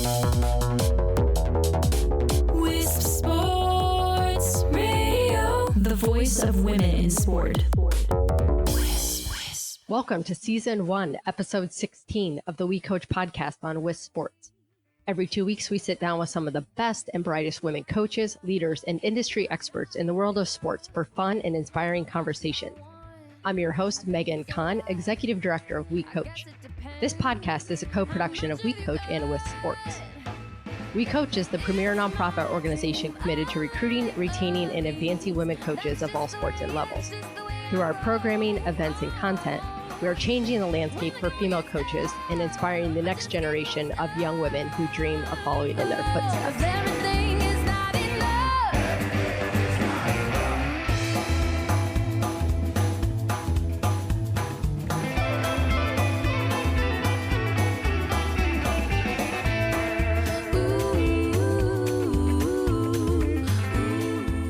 Wisp Sports Radio, the voice of women in sport. Welcome to Season 1, Episode 16 of the WeCOACH Podcast on Wisp Sports. Every 2 weeks, we sit down with some of the best and brightest women coaches, leaders, and industry experts in the world of sports for fun and inspiring conversation. I'm your host, Megan Kahn, Executive Director of WeCOACH. This podcast is a co-production of WeCOACH and Wisp Sports. WeCOACH is the premier nonprofit organization committed to recruiting, retaining, and advancing women coaches of all sports and levels. Through our programming, events, and content, we are changing the landscape for female coaches and inspiring the next generation of young women who dream of following in their footsteps.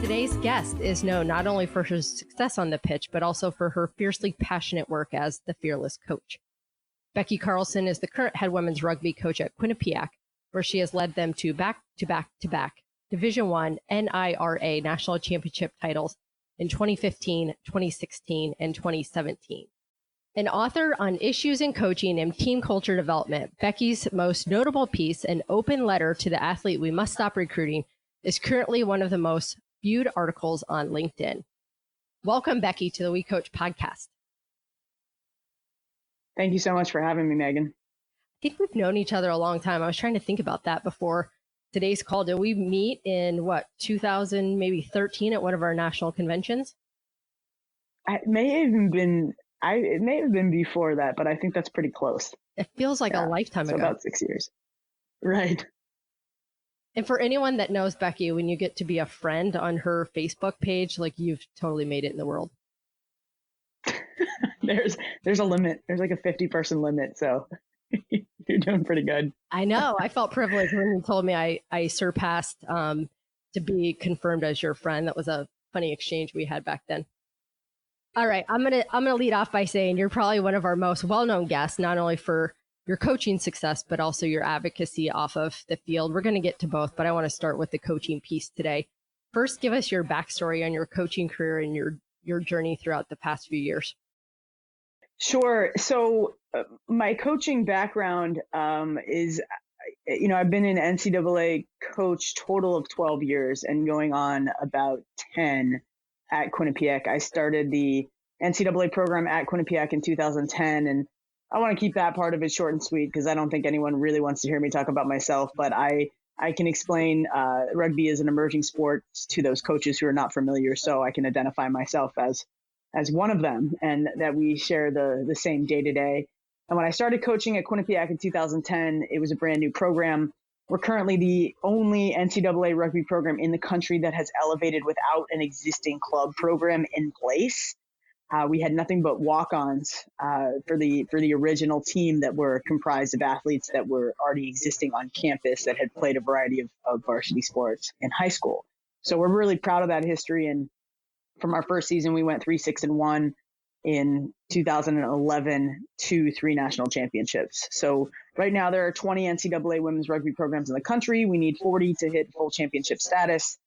Today's guest is known not only for her success on the pitch, but also for her fiercely passionate work as the Fearless Coach. Becky Carlson is the current head women's rugby coach at Quinnipiac, where she has led them to back-to-back Division I NIRA national championship titles in 2015, 2016, and 2017. An author on issues in coaching and team culture development, Becky's most notable piece, An Open Letter to the Athlete We Must Stop Recruiting, is currently one of the most viewed articles on LinkedIn. Welcome, Becky, to the WeCOACH Podcast. Thank you so much for having me, Megan. I think we've known each other a long time. I was trying to think about that before today's call. Did we meet in 2000, maybe 13 at one of our national conventions? It may have been before that, but I think that's pretty close. It feels like a lifetime ago. About 6 years. Right. And for anyone that knows Becky, when you get to be a friend on her Facebook page, like you've totally made it in the world. There's a limit. There's like a 50-person limit. So you're doing pretty good. I know. I felt privileged when you told me I surpassed to be confirmed as your friend. That was a funny exchange we had back then. All right. I'm gonna lead off by saying you're probably one of our most well-known guests, not only for your coaching success, but also your advocacy off of the field. We're going to get to both, but I want to start with the coaching piece today. First, give us your backstory on your coaching career and your journey throughout the past few years. Sure. So my coaching background is, I've been an NCAA coach total of 12 years and going on about 10 at Quinnipiac. I started the NCAA program at Quinnipiac in 2010, and I want to keep that part of it short and sweet because I don't think anyone really wants to hear me talk about myself, but I can explain rugby as an emerging sport to those coaches who are not familiar, so I can identify myself as one of them and that we share the same day-to-day. And when I started coaching at Quinnipiac in 2010, it was a brand new program. We're currently the only NCAA rugby program in the country that has elevated without an existing club program in place. We had nothing but walk-ons for the original team that were comprised of athletes that were already existing on campus that had played a variety of varsity sports in high school. So we're really proud of that history. And from our first season, we went 3-6-1 in 2011 to 3 national championships. So right now there are 20 NCAA women's rugby programs in the country. We need 40 to hit full championship status.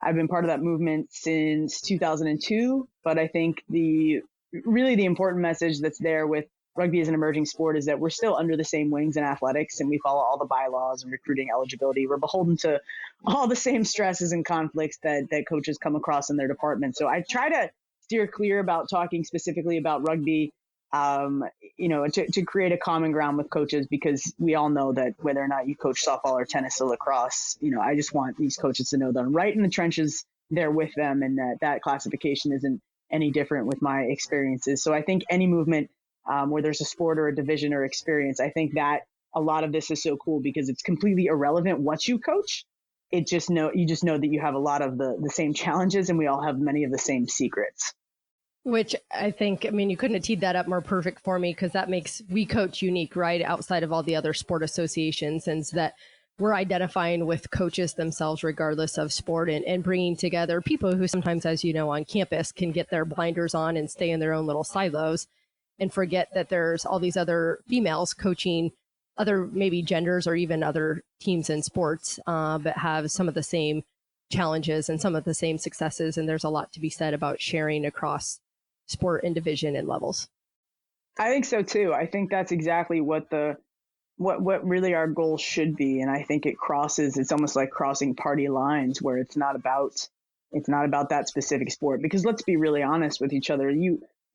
I've been part of that movement since 2002, but I think the important message that's there with rugby as an emerging sport is that we're still under the same wings in athletics and we follow all the bylaws and recruiting eligibility. We're beholden to all the same stresses and conflicts that coaches come across in their department. So I try to steer clear about talking specifically about rugby, to create a common ground with coaches, because we all know that whether or not you coach softball or tennis or lacrosse, I just want these coaches to know that I'm right in the trenches there with them, and that classification isn't any different with my experiences. So I think any movement where there's a sport or a division or experience, I think that a lot of this is so cool because it's completely irrelevant what you coach. You just know that you have a lot of the same challenges, and we all have many of the same secrets. Which I think, you couldn't have teed that up more perfect for me, because that makes WeCOACH unique, right? Outside of all the other sport associations, and so that we're identifying with coaches themselves, regardless of sport, and bringing together people who sometimes, as you know, on campus can get their blinders on and stay in their own little silos and forget that there's all these other females coaching other maybe genders or even other teams in sports, but have some of the same challenges and some of the same successes. And there's a lot to be said about sharing across sport and division and levels. I think so too. I think that's exactly what really our goal should be. And I think it's almost like crossing party lines where it's not about that specific sport, because let's be really honest with each other.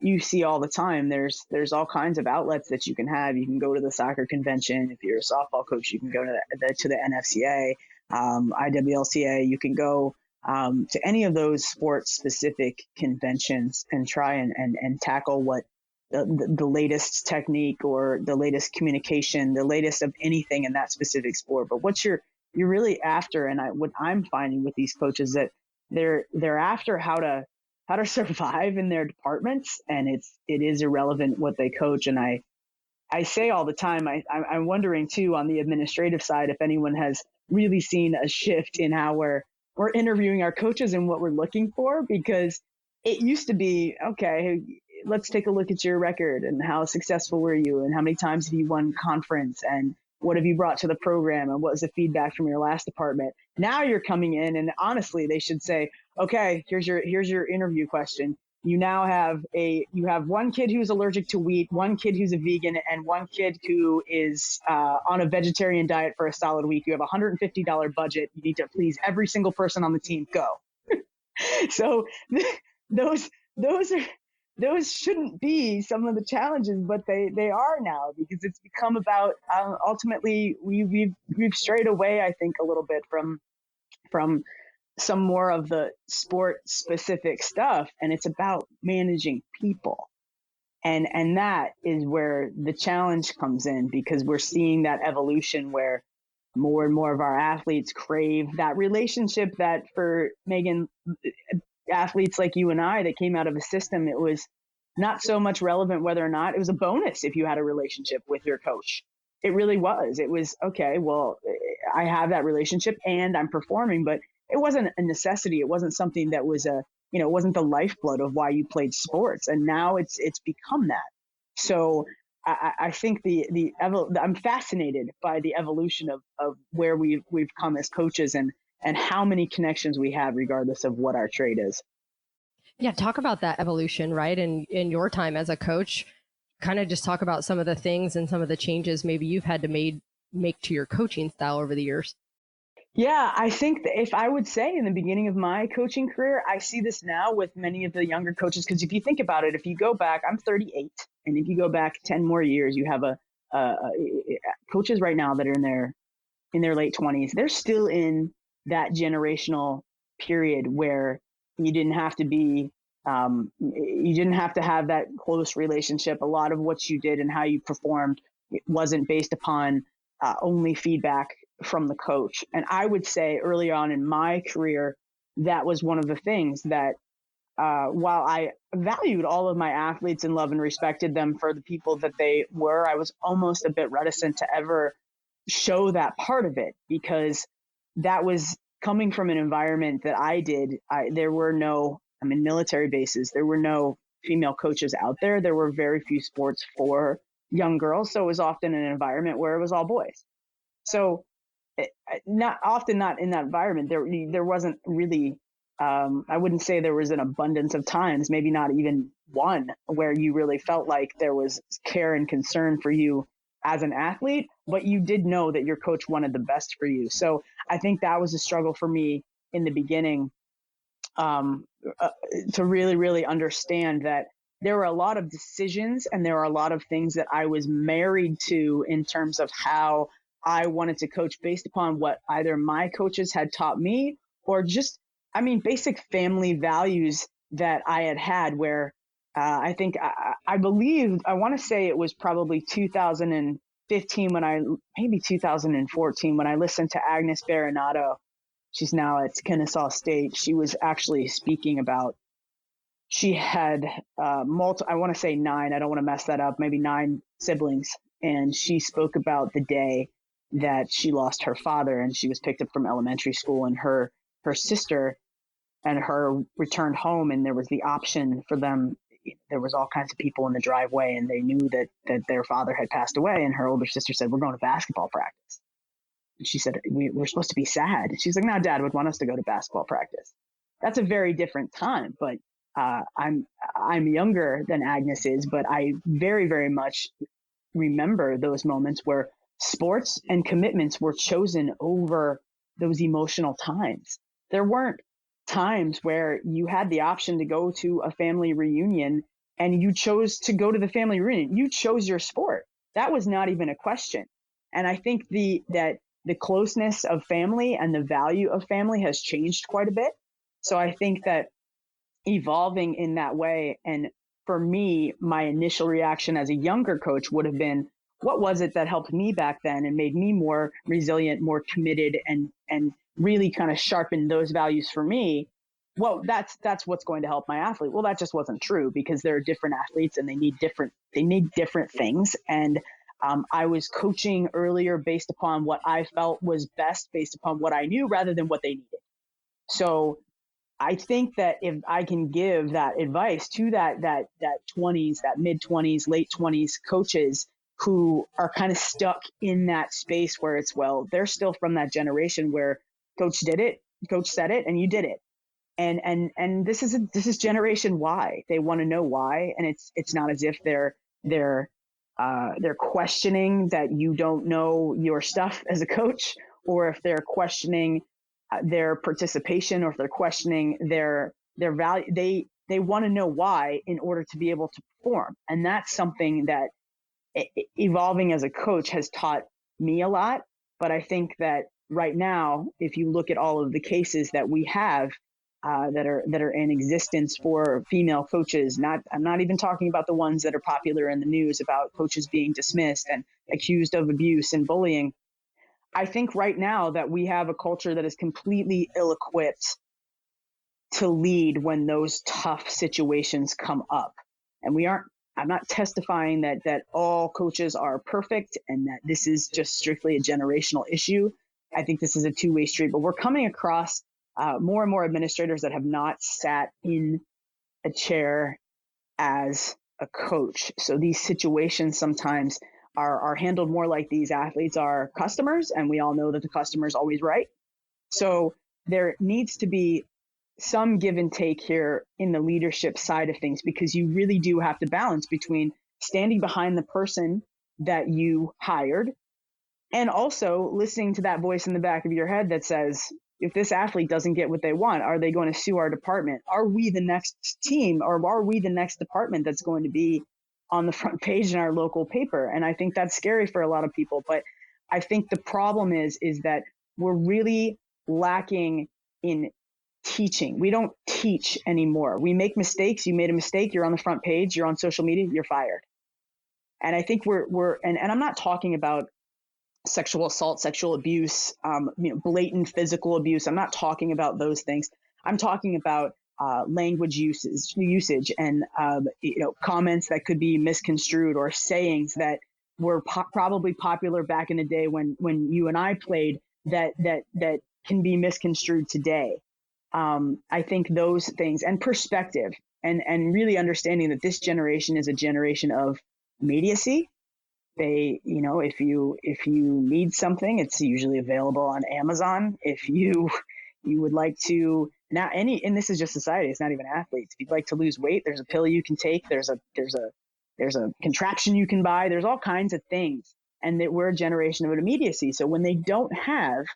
You see all the time, there's all kinds of outlets that you can have. You can go to the soccer convention. If you're a softball coach, you can go to the NFCA, IWLCA. You can go to any of those sports specific conventions and try and tackle what the latest technique or the latest communication, the latest of anything in that specific sport. But what you're really after, and what I'm finding with these coaches, that they're after how to survive in their departments, and it is irrelevant what they coach. And I say all the time, I'm wondering too on the administrative side if anyone has really seen a shift in how we're interviewing our coaches and what we're looking for, because it used to be, okay, let's take a look at your record and how successful were you and how many times have you won conference and what have you brought to the program and what was the feedback from your last department. Now you're coming in and honestly, they should say, okay, here's your interview question. You now have one kid who's allergic to wheat, one kid who's a vegan, and one kid who is on a vegetarian diet for a solid week. You have a $150 budget. You need to please every single person on the team. Go. So those shouldn't be some of the challenges, but they are now, because it's become about ultimately we've strayed away, I think, a little bit from some more of the sport specific stuff, and it's about managing people. And that is where the challenge comes in, because we're seeing that evolution where more and more of our athletes crave that relationship that, for Megan, athletes like you and I that came out of a system, it was not so much relevant whether or not, it was a bonus if you had a relationship with your coach. It really was. It was, okay, well, I have that relationship and I'm performing, but it wasn't a necessity. It wasn't something that was it wasn't the lifeblood of why you played sports. And now it's become that. So I think I'm fascinated by the evolution of where we've come as coaches and how many connections we have regardless of what our trade is. Yeah, talk about that evolution, right? And in your time as a coach, kind of just talk about some of the things and some of the changes maybe you've had to make to your coaching style over the years. Yeah, I think that if I would say in the beginning of my coaching career, I see this now with many of the younger coaches, because if you think about it, if you go back, I'm 38, and if you go back 10 more years, you have coaches right now that are in their late 20s. They're still in that generational period where you didn't have to have that close relationship. A lot of what you did and how you performed wasn't based upon only feedback from the coach. And I would say early on in my career, that was one of the things that while I valued all of my athletes and loved and respected them for the people that they were, I was almost a bit reticent to ever show that part of it, because that was coming from an environment that there were no, military bases, there were no female coaches out there. There were very few sports for young girls. So it was often an environment where it was all boys. So not in that environment, there wasn't really, I wouldn't say there was an abundance of times, maybe not even one, where you really felt like there was care and concern for you as an athlete, but you did know that your coach wanted the best for you. So I think that was a struggle for me in the beginning, to really, really understand that there were a lot of decisions and there were a lot of things that I was married to in terms of how I wanted to coach based upon what either my coaches had taught me or just, basic family values that I had where I think I believe, I want to say it was probably 2015 maybe 2014 when I listened to Agnes Baronato. She's now at Kennesaw State. She was actually speaking about, she had I want to say 9, I don't want to mess that up, maybe 9 siblings. And she spoke about the day that she lost her father and she was picked up from elementary school, and her sister and her returned home, and there was the option for them, there was all kinds of people in the driveway, and they knew that their father had passed away. And her older sister said, "We're going to basketball practice." And she said, we're supposed to be sad. And she's like, "No, Dad would want us to go to basketball practice." That's a very different time, but I'm younger than Agnes is, but I very, very much remember those moments where sports and commitments were chosen over those emotional times. There weren't times where you had the option to go to a family reunion and you chose to go to the family reunion. You chose your sport. That was not even a question. And I think that the closeness of family and the value of family has changed quite a bit. So I think that evolving in that way, and for me, my initial reaction as a younger coach would have been, what was it that helped me back then and made me more resilient, more committed, and really kind of sharpened those values for me? Well, that's what's going to help my athlete. Well, that just wasn't true, because there are different athletes and they need different things. And I was coaching earlier based upon what I felt was best, based upon what I knew, rather than what they needed. So I think that if I can give that advice to that 20s, that mid 20s, late 20s coaches who are kind of stuck in that space where it's, well, they're still from that generation where coach did it, coach said it, and you did it. And this is generation Y. They want to know why. And it's not as if they're questioning that you don't know your stuff as a coach, or if they're questioning their participation, or if they're questioning their value. They want to know why in order to be able to perform. And that's something that evolving as a coach has taught me a lot. But I think that right now, if you look at all of the cases that we have that are in existence for female coaches, I'm not even talking about the ones that are popular in the news about coaches being dismissed and accused of abuse and bullying. I think right now that we have a culture that is completely ill-equipped to lead when those tough situations come up. And I'm not testifying that all coaches are perfect and that this is just strictly a generational issue. I think this is a two-way street, but we're coming across more and more administrators that have not sat in a chair as a coach. So these situations sometimes are handled more like these athletes are customers, and we all know that the customer is always right. So there needs to be some give and take here in the leadership side of things, because you really do have to balance between standing behind the person that you hired and also listening to that voice in the back of your head that says, if this athlete doesn't get what they want, are they going to sue our department? Are we the next team, or are we the next department that's going to be on the front page in our local paper? And I think that's scary for a lot of people. But I think the problem is that we're really lacking in teaching. We don't teach anymore. We make mistakes. You made a mistake. You're on the front page. You're on social media. You're fired. And I think and I'm not talking about sexual assault, sexual abuse, blatant physical abuse. I'm not talking about those things. I'm talking about language usage and comments that could be misconstrued, or sayings that were probably popular back in the day when you and I played that can be misconstrued today. I think those things, and perspective, and really understanding that this generation is a generation of immediacy. They, if you need something, it's usually available on Amazon. If you would like to now and this is just society, it's not even athletes. If you'd like to lose weight, there's a pill you can take. There's a contraption you can buy. There's all kinds of things. And that we're a generation of immediacy. So when they don't have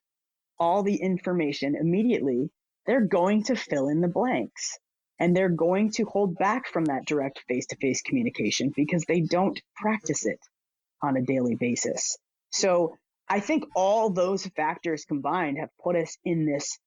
all the information immediately, they're going to fill in the blanks, and they're going to hold back from that direct face-to-face communication because they don't practice it on a daily basis. So I think all those factors combined have put us in this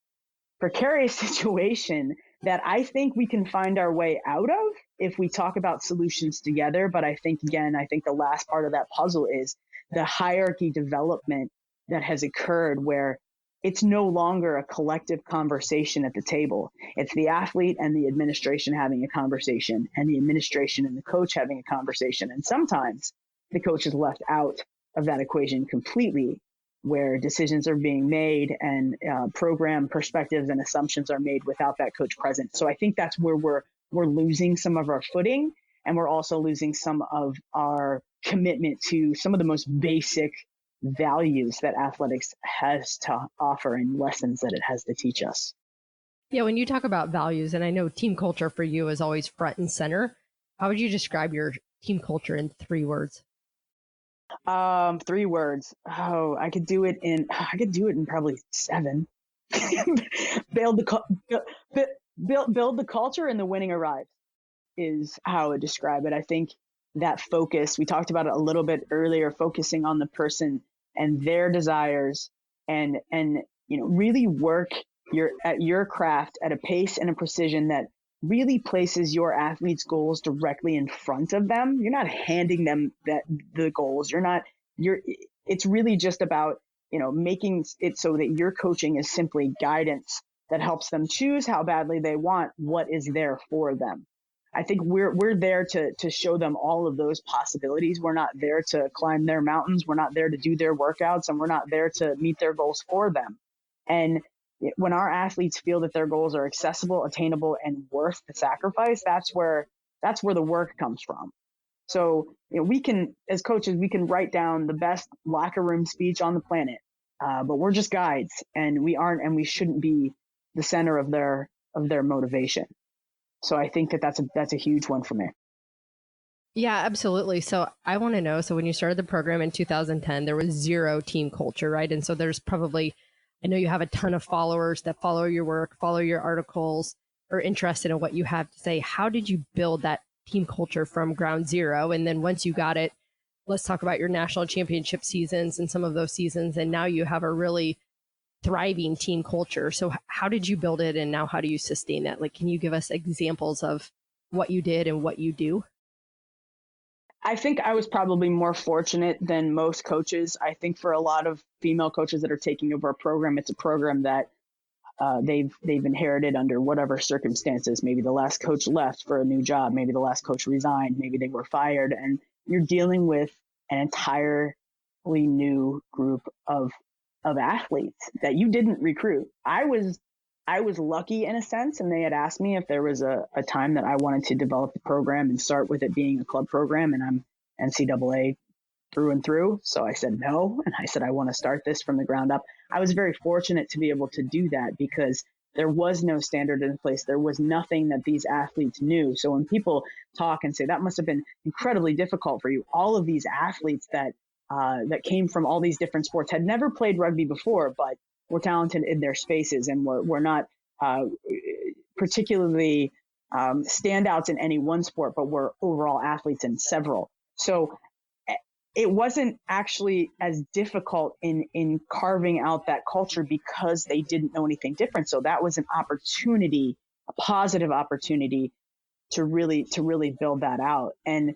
precarious situation that I think we can find our way out of if we talk about solutions together. But I think the last part of that puzzle is the hierarchy development that has occurred, where it's no longer a collective conversation at the table. It's the athlete and the administration having a conversation, and the administration and the coach having a conversation. And sometimes the coach is left out of that equation completely, where decisions are being made and program perspectives and assumptions are made without that coach present. So I think that's where we're we're losing some of our footing, and we're also losing some of our commitment to some of the most basic values that athletics has to offer and lessons that it has to teach us. Yeah, when you talk about values, and I know team culture for you is always front and center, how would you describe your team culture in 3 words? 3 words. Oh, I could do it in probably 7. build the culture and the winning arrives is how I would describe it. I think that focus, we talked about it a little bit earlier, focusing on the person and their desires, and really work your craft at a pace and a precision that really places your athletes' goals directly in front of them. You're not handing them the goals. It's really just about, making it so that your coaching is simply guidance that helps them choose how badly they want what is there for them. I think we're there to show them all of those possibilities. We're not there to climb their mountains. We're not there to do their workouts, and we're not there to meet their goals for them. And when our athletes feel that their goals are accessible, attainable, and worth the sacrifice, that's where the work comes from. So we can, as coaches, we can write down the best locker room speech on the planet, but we're just guides, and we aren't, and we shouldn't be the center of their motivation. So I think that's a huge one for me. Yeah, absolutely. So I want to know, so when you started the program in 2010, there was 0 team culture, right? And so there's probably, I know you have a ton of followers that follow your work, follow your articles, are interested in what you have to say. How did you build that team culture from ground zero? And then once you got it, let's talk about your national championship seasons and some of those seasons. And now you have a really thriving team culture. So how did you build it, and now how do you sustain that? Like, can you give us examples of what you did and what you do? I think I was probably more fortunate than most coaches. I think for a lot of female coaches that are taking over a program, it's a program that they've inherited under whatever circumstances. Maybe the last coach left for a new job. Maybe the last coach resigned. Maybe they were fired, and you're dealing with an entirely new group of athletes that you didn't recruit. I was lucky in a sense, and they had asked me if there was a time that I wanted to develop the program and start with it being a club program, and I'm NCAA through and through. So I said no, and I said I want to start this from the ground up. I was very fortunate to be able to do that because there was no standard in place. There was nothing that these athletes knew. So when people talk and say that must have been incredibly difficult for you, all of these athletes that came from all these different sports had never played rugby before, but were talented in their spaces and were not particularly standouts in any one sport, but were overall athletes in several. So it wasn't actually as difficult in carving out that culture because they didn't know anything different. So that was an opportunity, a positive opportunity to really build that out. And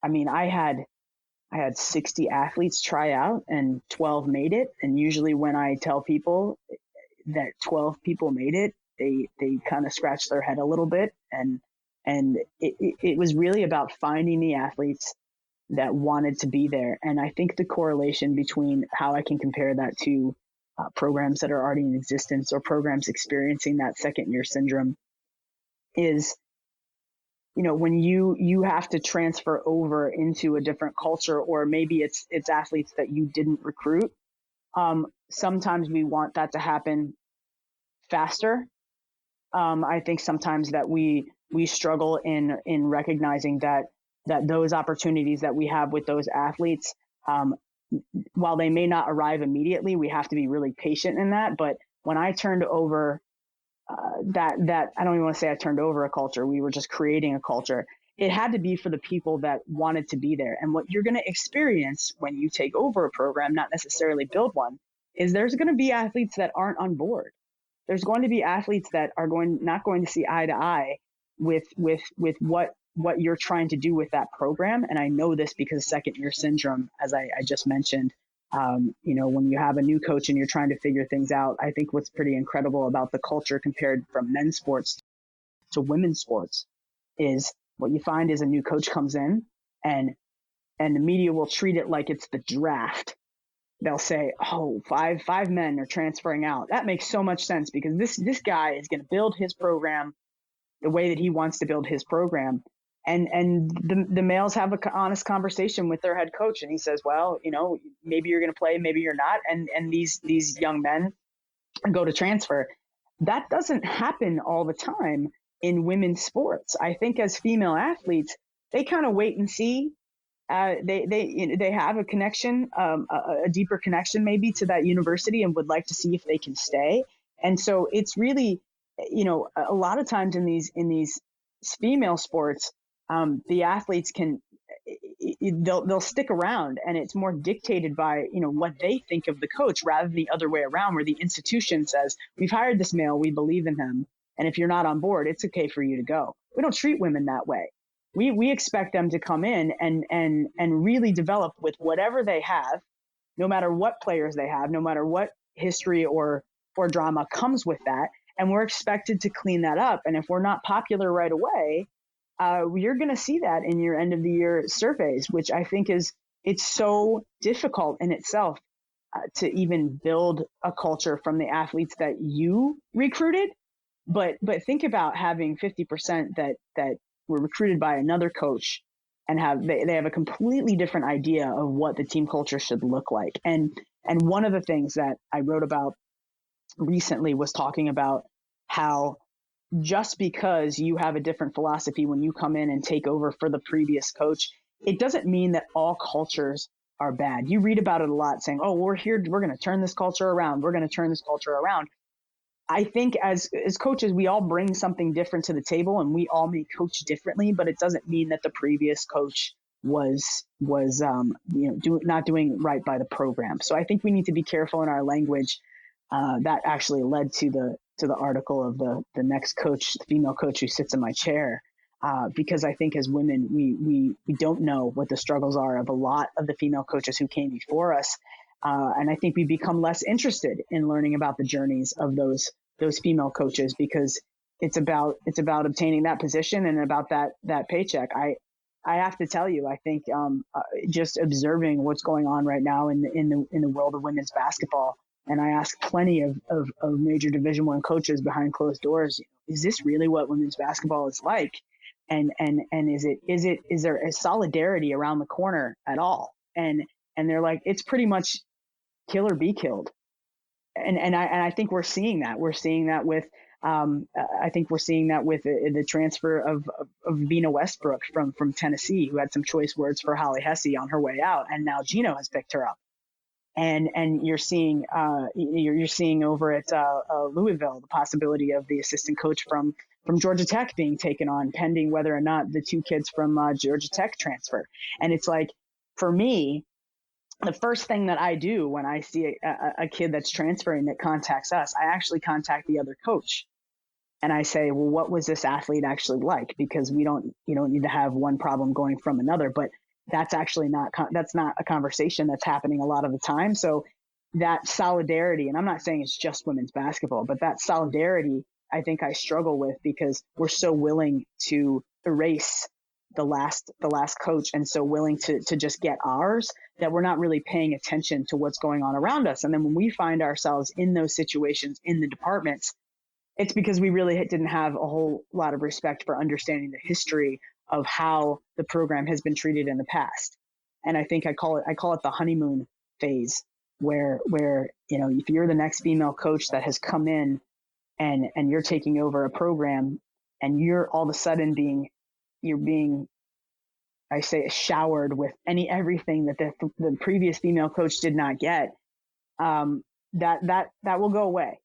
I mean, I had 60 athletes try out and 12 made it. And usually when I tell people that 12 people made it, they kind of scratch their head a little bit. And it was really about finding the athletes that wanted to be there. And I think the correlation between how I can compare that to programs that are already in existence or programs experiencing that second year syndrome is, when you have to transfer over into a different culture, or maybe it's athletes that you didn't recruit. Sometimes we want that to happen faster. I think sometimes that we struggle in recognizing that those opportunities that we have with those athletes, while they may not arrive immediately, we have to be really patient in that. But when I turned over that I don't even want to say I turned over a culture. We were just creating a culture. It had to be for the people that wanted to be there. And what you're going to experience when you take over a program, not necessarily build one, is there's going to be athletes that aren't on board. There's going to be athletes that are not going to see eye to eye with what you're trying to do with that program. And I know this because second year syndrome, as I just mentioned, when you have a new coach and you're trying to figure things out, I think what's pretty incredible about the culture compared from men's sports to women's sports is what you find is a new coach comes in and the media will treat it like it's the draft. They'll say, oh, five men are transferring out. That makes so much sense because this guy is going to build his program the way that he wants to build his program. And the males have an honest conversation with their head coach, and he says, well, maybe you're going to play, maybe you're not. And these young men go to transfer. That doesn't happen all the time in women's sports. I think as female athletes, they kind of wait and see. They have a connection, a deeper connection maybe to that university, and would like to see if they can stay. And so it's really, a lot of times in these female sports, the athletes they'll stick around, and it's more dictated by, what they think of the coach rather than the other way around, where the institution says, we've hired this male, we believe in him, and if you're not on board, it's okay for you to go. We don't treat women that way. We expect them to come in and really develop with whatever they have, no matter what players they have, no matter what history or drama comes with that. And we're expected to clean that up. And if we're not popular right away, you're going to see that in your end of the year surveys, which I think it's so difficult in itself to even build a culture from the athletes that you recruited. But think about having 50% that were recruited by another coach and they have a completely different idea of what the team culture should look like. And one of the things that I wrote about recently was talking about how just because you have a different philosophy when you come in and take over for the previous coach, it doesn't mean that all cultures are bad. You read about it a lot saying, oh, we're here, we're going to turn this culture around. We're going to turn this culture around. I think as coaches, we all bring something different to the table, and we all may coach differently, but it doesn't mean that the previous coach was not doing right by the program. So I think we need to be careful in our language. That actually led to the article of the next coach, the female coach who sits in my chair, because I think as women, we don't know what the struggles are of a lot of the female coaches who came before us. And I think we become less interested in learning about the journeys of those female coaches, because it's about obtaining that position and about that paycheck. I have to tell you, I think just observing what's going on right now in the world of women's basketball, and I ask plenty of major Division I coaches behind closed doors, is this really what women's basketball is like? And is there a solidarity around the corner at all? And they're like, it's pretty much kill or be killed. And I think we're seeing that. We're seeing that with the transfer of Vina Westbrook from Tennessee, who had some choice words for Holly Hesse on her way out, and now Gino has picked her up. And you're seeing over at Louisville the possibility of the assistant coach from Georgia Tech being taken on, pending whether or not the two kids from Georgia Tech transfer. And it's like, for me, the first thing that I do when I see a kid that's transferring that contacts us, I actually contact the other coach. And I say, well, what was this athlete actually like? Because you don't need to have one problem going from another, but that's actually not a conversation that's happening a lot of the time. So that solidarity, and I'm not saying it's just women's basketball, but that solidarity, I think I struggle with, because we're so willing to erase the last coach and so willing to just get ours, that we're not really paying attention to what's going on around us. And then when we find ourselves in those situations in the departments, it's because we really didn't have a whole lot of respect for understanding the history of how the program has been treated in the past. And I think I call it the honeymoon phase, where if you're the next female coach that has come in and you're taking over a program, and you're all of a sudden being I say showered with everything that the previous female coach did not get, that will go away.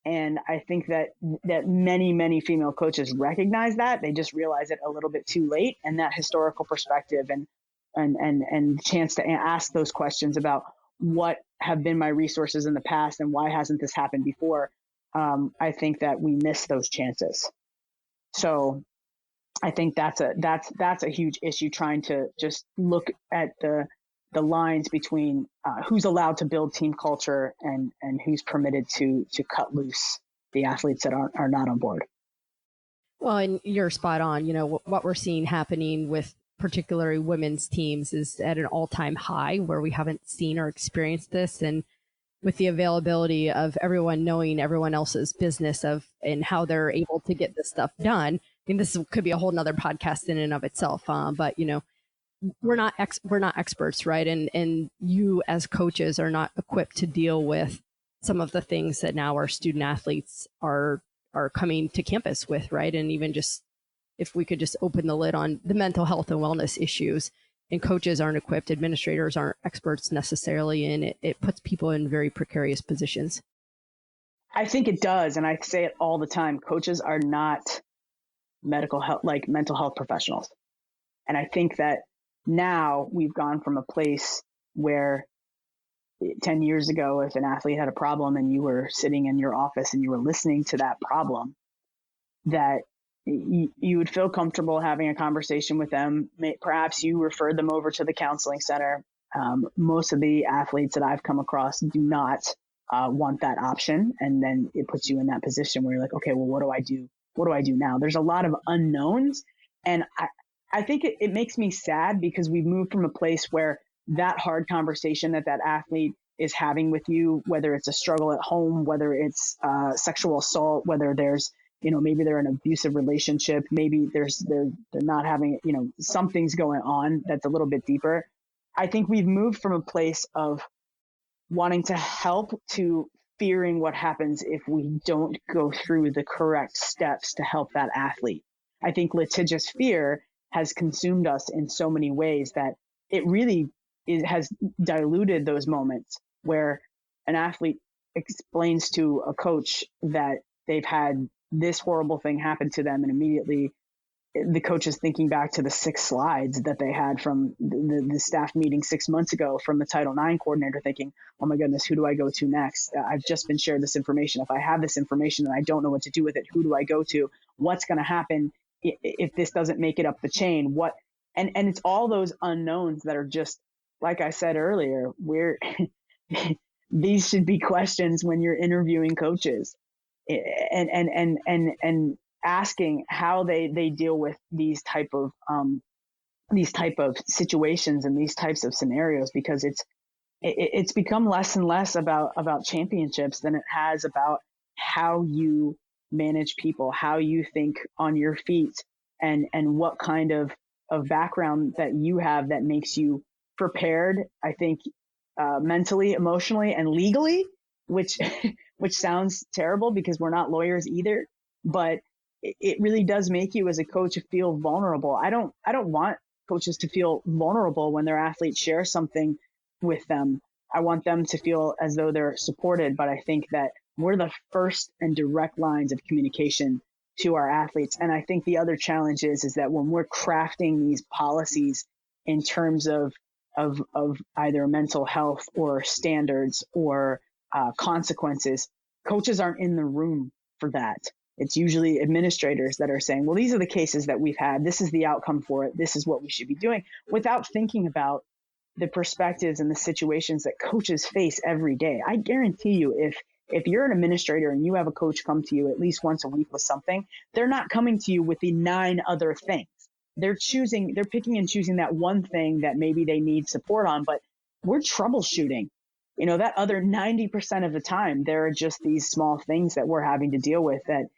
And I think that many female coaches recognize that. They just realize it a little bit too late. And that historical perspective and chance to ask those questions about what have been my resources in the past and why hasn't this happened before, I think that we miss those chances. So I think that's a huge issue, trying to just look at the lines between who's allowed to build team culture and who's permitted to cut loose the athletes that are not on board. Well, and you're spot on. What we're seeing happening with particularly women's teams is at an all-time high, where we haven't seen or experienced this. And with the availability of everyone knowing everyone else's business and how they're able to get this stuff done, mean, this could be a whole nother podcast in and of itself. But we're not experts, right? And you as coaches are not equipped to deal with some of the things that now our student athletes are coming to campus with, right? And even just if we could just open the lid on the mental health and wellness issues, and coaches aren't equipped, administrators aren't experts necessarily, and it puts people in very precarious positions. I think it does. And I say it all the time. Coaches are not mental health professionals. And I think that now we've gone from a place where 10 years ago, if an athlete had a problem and you were sitting in your office and you were listening to that problem, that you would feel comfortable having a conversation with them. Perhaps you referred them over to the counseling center. Most of the athletes that I've come across do not want that option. And then it puts you in that position where you're like, okay, well, what do I do? What do I do now? There's a lot of unknowns. And I think it makes me sad because we've moved from a place where that hard conversation that athlete is having with you, whether it's a struggle at home, whether it's sexual assault, whether there's, maybe they're in an abusive relationship, maybe they're not having, something's going on that's a little bit deeper. I think we've moved from a place of wanting to help to fearing what happens if we don't go through the correct steps to help that athlete. I think litigious fear has consumed us in so many ways that it really has diluted those moments where an athlete explains to a coach that they've had this horrible thing happen to them, and immediately the coach is thinking back to the 6 slides that they had from the staff meeting 6 months ago from the Title IX coordinator, thinking, oh my goodness, who do I go to next? I've just been shared this information. If I have this information and I don't know what to do with it, who do I go to? What's going to happen if this doesn't make it up the chain? And it's all those unknowns that are just, like I said earlier, these should be questions when you're interviewing coaches and asking how they deal with these type of situations and these types of scenarios, because it's become less and less about championships than it has about how you manage people, how you think on your feet, and what kind of background that you have that makes you prepared, I think, mentally, emotionally, and legally, which sounds terrible because we're not lawyers either, but it really does make you as a coach feel vulnerable. I don't want coaches to feel vulnerable when their athletes share something with them. I want them to feel as though they're supported, but I think that we're the first and direct lines of communication to our athletes. And I think the other challenge is that when we're crafting these policies in terms of either mental health or standards or consequences, coaches aren't in the room for that. It's usually administrators that are saying, well, these are the cases that we've had. This is the outcome for it. This is what we should be doing, without thinking about the perspectives and the situations that coaches face every day. I guarantee you, if you're an administrator and you have a coach come to you at least once a week with something, they're not coming to you with the 9 other things. They're picking and choosing that one thing that maybe they need support on, but we're troubleshooting. That other 90% of the time, there are just these small things that we're having to deal with that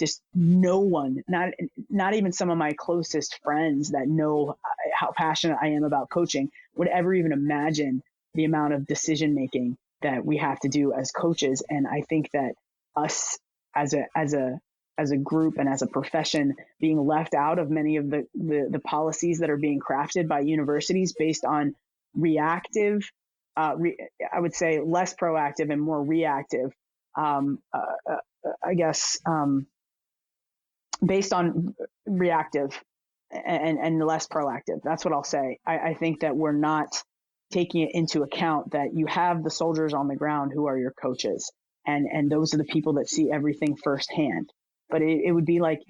just no one, not even some of my closest friends that know how passionate I am about coaching, would ever even imagine the amount of decision making that we have to do as coaches. And I think that us as a group and as a profession being left out of many of the policies that are being crafted by universities based on reactive, I would say less proactive and more reactive, based on reactive and less proactive. That's what I'll say. I think that we're not taking it into account that you have the soldiers on the ground who are your coaches, and those are the people that see everything firsthand. But it would be like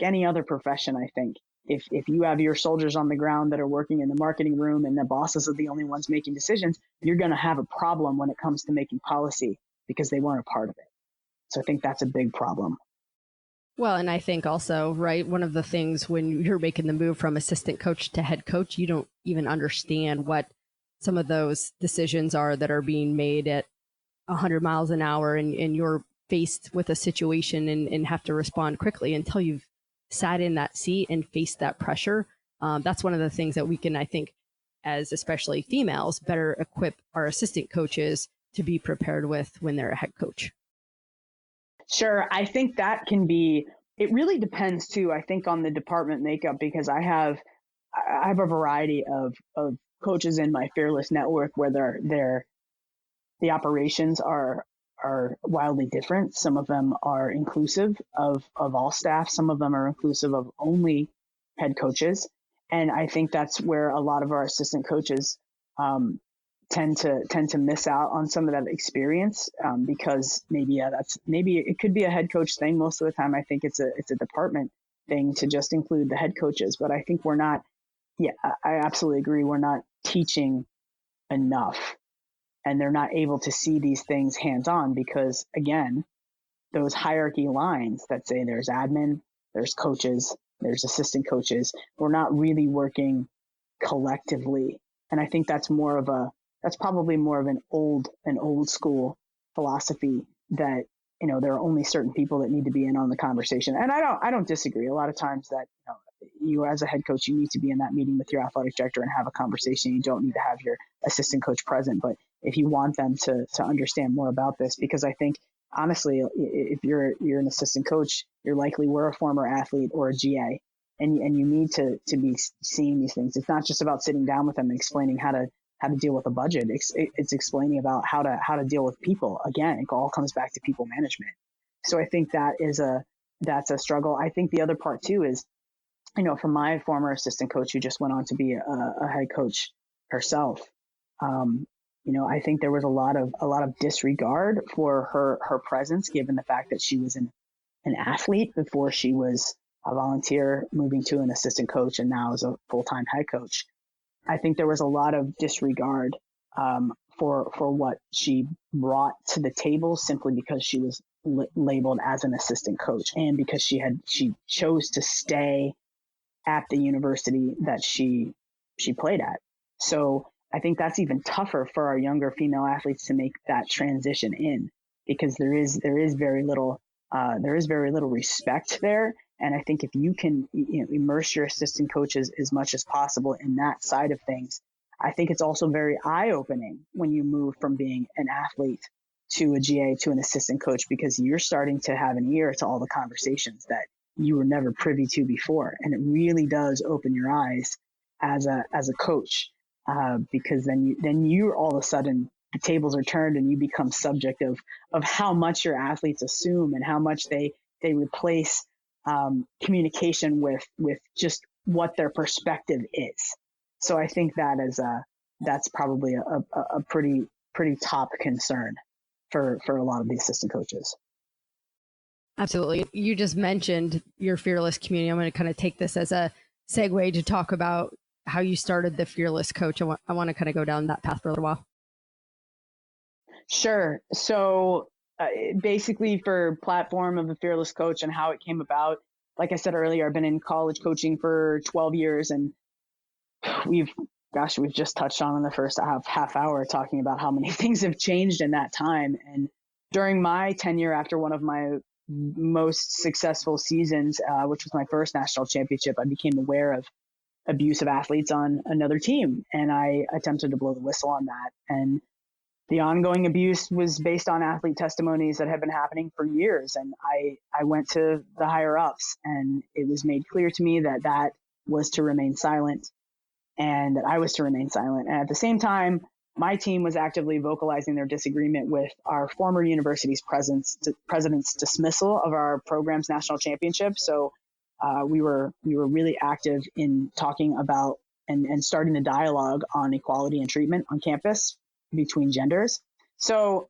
any other profession, I think. If you have your soldiers on the ground that are working in the marketing room and the bosses are the only ones making decisions, you're going to have a problem when it comes to making policy because they weren't a part of it. So I think that's a big problem. Well, and I think also, right, one of the things when you're making the move from assistant coach to head coach, you don't even understand what some of those decisions are that are being made at 100 miles an hour, and you're faced with a situation and have to respond quickly until you've sat in that seat and faced that pressure. That's one of the things that we can, I think, as especially females, better equip our assistant coaches to be prepared with when they're a head coach. Sure. I think that can be, it really depends too, I think, on the department makeup, because I have a variety of coaches in my Fearless network where the operations are wildly different. Some of them are inclusive of all staff. Some of them are inclusive of only head coaches. And I think that's where a lot of our assistant coaches tend to miss out on some of that experience, because maybe it could be a head coach thing. Most of the time, I think it's a department thing to just include the head coaches. But I think we're not. Yeah, I absolutely agree. We're not teaching enough, and they're not able to see these things hands on because, again, those hierarchy lines that say there's admin, there's coaches, there's assistant coaches. We're not really working collectively, and I think that's probably more of an old school philosophy that, there are only certain people that need to be in on the conversation. And I don't disagree. A lot of times that, you as a head coach, you need to be in that meeting with your athletic director and have a conversation. You don't need to have your assistant coach present, but if you want them to understand more about this, because I think honestly, if you're an assistant coach, you're likely were a former athlete or a GA, and you need to be seeing these things. It's not just about sitting down with them and explaining how to deal with a budget. It's explaining about how to deal with people. Again, it all comes back to people management. So I think that's a struggle. I think the other part too is, for my former assistant coach who just went on to be a head coach herself, I think there was a lot of disregard for her presence, given the fact that she was an athlete before she was a volunteer, moving to an assistant coach, and now is a full-time head coach. I think there was a lot of disregard for what she brought to the table simply because she was labeled as an assistant coach, and because she chose to stay at the university that she played at. So I think that's even tougher for our younger female athletes to make that transition in, because there is very little respect there. And I think if you can immerse your assistant coaches as much as possible in that side of things, I think it's also very eye-opening when you move from being an athlete to a GA to an assistant coach, because you're starting to have an ear to all the conversations that you were never privy to before. And it really does open your eyes as a coach, because then you all of a sudden, the tables are turned and you become subject of how much your athletes assume and how much they replace communication with just what their perspective is. So I think that's probably a pretty top concern for a lot of the assistant coaches. Absolutely. You just mentioned your Fearless community. I'm going to kind of take this as a segue to talk about how you started the Fearless Coach. I want to kind of go down that path for a little while. Sure. So basically, for platform of the Fearless Coach and how it came about, like I said earlier, I've been in college coaching for 12 years, and we've just touched on in the first half hour talking about how many things have changed in that time. And during my tenure, after one of my most successful seasons, which was my first national championship, I became aware of abuse of athletes on another team, and I attempted to blow the whistle on that. And the ongoing abuse was based on athlete testimonies that had been happening for years. And I went to the higher ups, and it was made clear to me that was to remain silent, and that I was to remain silent. And at the same time, my team was actively vocalizing their disagreement with our former university's president's dismissal of our program's national championship. So we were really active in talking about and starting the dialogue on equality and treatment on campus between genders. So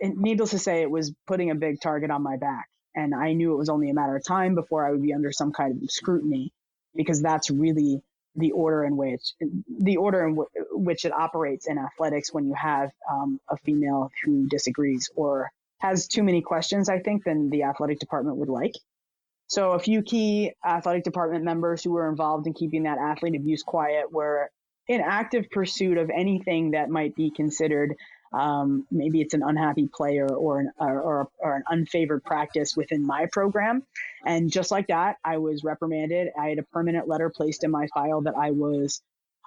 needless to say, it was putting a big target on my back. And I knew it was only a matter of time before I would be under some kind of scrutiny, because that's really the order in which it operates in athletics when you have a female who disagrees or has too many questions, I think, than the athletic department would like. So a few key athletic department members who were involved in keeping that athlete abuse quiet were in active pursuit of anything that might be considered maybe it's an unhappy player or an unfavored practice within my program. And just like that, I was reprimanded. I had a permanent letter placed in my file that I was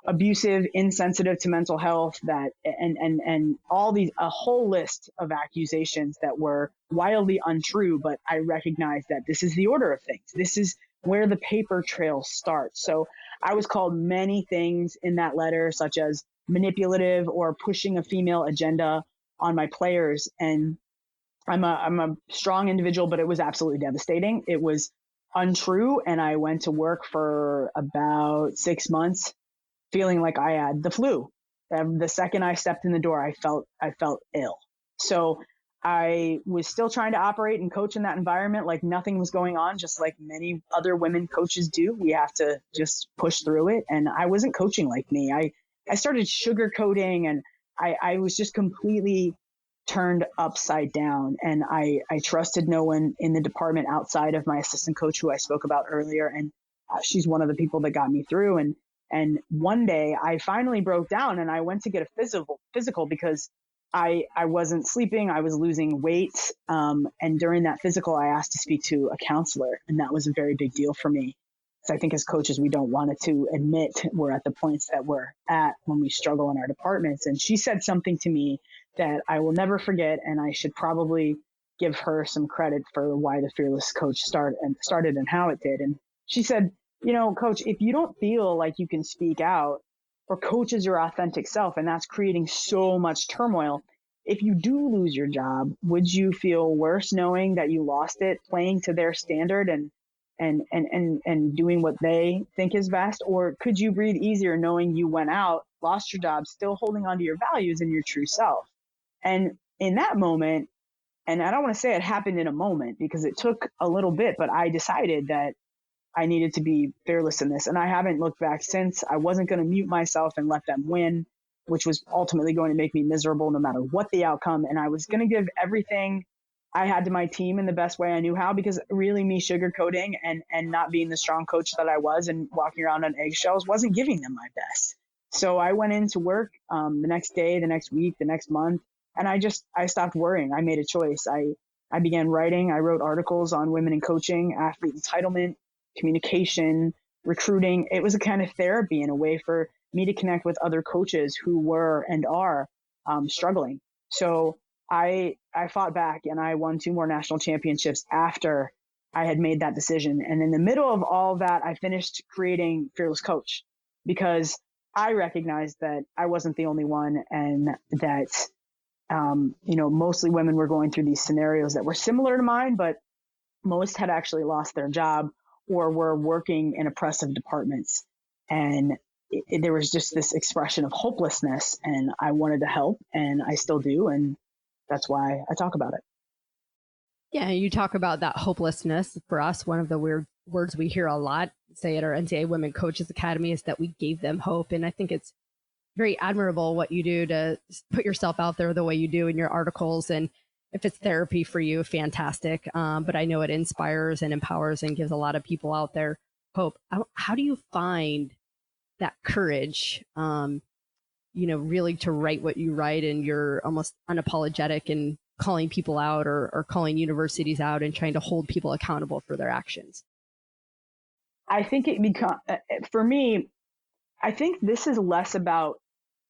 abusive, insensitive to mental health, that and all these, a whole list of accusations that were wildly untrue. But I recognize that this is the order of things. This is where the paper trail starts. So I was called many things in that letter, such as manipulative or pushing a female agenda on my players. And I'm a strong individual, but it was absolutely devastating. It was untrue. And I went to work for about 6 months feeling like I had the flu. The second I stepped in the door, I felt ill. So I was still trying to operate and coach in that environment like nothing was going on, just like many other women coaches do. We have to just push through it. And I wasn't coaching like me. I started sugarcoating, and I was just completely turned upside down. And I trusted no one in the department outside of my assistant coach, who I spoke about earlier. And she's one of the people that got me through. And one day I finally broke down and I went to get a physical because I wasn't sleeping. I was losing weight. And during that physical, I asked to speak to a counselor. And that was a very big deal for me. So I think as coaches, we don't want to admit we're at the points that we're at when we struggle in our departments. And she said something to me that I will never forget. And I should probably give her some credit for why the Fearless Coach started and how it did. And she said, you know, Coach, if you don't feel like you can speak out or coach as your authentic self, and that's creating so much turmoil, if you do lose your job, would you feel worse knowing that you lost it playing to their standard and doing what they think is best? Or could you breathe easier knowing you went out, lost your job, still holding on to your values and your true self? And in that moment, and I don't want to say it happened in a moment because it took a little bit, but I decided that I needed to be fearless in this. And I haven't looked back since. I wasn't going to mute myself and let them win, which was ultimately going to make me miserable no matter what the outcome. And I was going to give everything I had to my team in the best way I knew how, because really me sugarcoating and not being the strong coach that I was and walking around on eggshells wasn't giving them my best. So I went into work the next day, the next week, the next month, and I stopped worrying. I made a choice. I began writing. I wrote articles on women in coaching, athlete entitlement, communication, recruiting. It was a kind of therapy and a way for me to connect with other coaches who were and are struggling. So I fought back and I won 2 more national championships after I had made that decision. And in the middle of all that, I finished creating Fearless Coach because I recognized that I wasn't the only one, and that, mostly women were going through these scenarios that were similar to mine, but most had actually lost their job or were working in oppressive departments. And there was just this expression of hopelessness, and I wanted to help, and I still do. And that's why I talk about it. Yeah, you talk about that hopelessness. For us, one of the weird words we hear a lot, say at our NCAA Women Coaches Academy, is that we gave them hope. And I think it's very admirable what you do to put yourself out there the way you do in your articles. And if it's therapy for you, fantastic. But I know it inspires and empowers and gives a lot of people out there hope. How do you find that courage, really to write what you write, and you're almost unapologetic in calling people out or calling universities out and trying to hold people accountable for their actions? I think for me, I think this is less about